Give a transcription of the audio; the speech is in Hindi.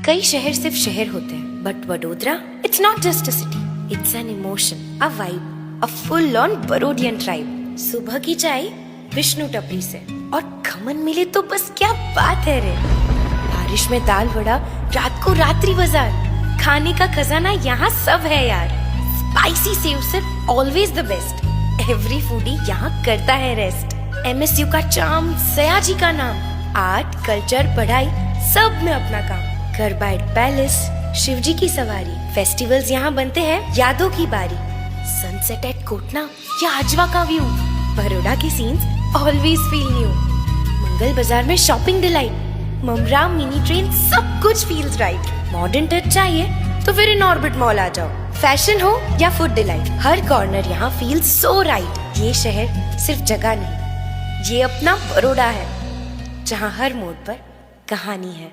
कई शहर सिर्फ शहर होते हैं, but Vadodara it's not just a city, it's an emotion, a vibe, a full on Barodian tribe. सुबह की चाय विष्णु टपरी से और खमन मिले तो बस क्या बात है रे। बारिश में दाल वड़ा, रात को रात्रि बाजार, खाने का खजाना यहाँ सब है यार। स्पाइसी सेव सिर्फ always the best, every foodie यहाँ करता है रेस्ट। MSU का चार्म, सयाजी का नाम, आर्ट कल्चर पढ़ाई सब में अपना काम। गरबाइट पैलेस, शिवजी की सवारी, फेस्टिवल्स यहाँ बनते हैं यादों की बारी। सनसेट एट कोटना या अजवा का व्यू, बड़ौदा की सीन्स ऑलवेज फील न्यू। मंगल बाजार में शॉपिंग डिलाइट, ममरा मिनी ट्रेन सब कुछ फील्स राइट। मॉडर्न टच चाहिए तो फिर इन ऑर्बिट मॉल आ जाओ। फैशन हो या फूड डिलाइट, हर कॉर्नर यहाँ फील सो राइट। ये शहर सिर्फ जगह नहीं, ये अपना बड़ौदा है, जहाँ हर मोड़ पर कहानी है।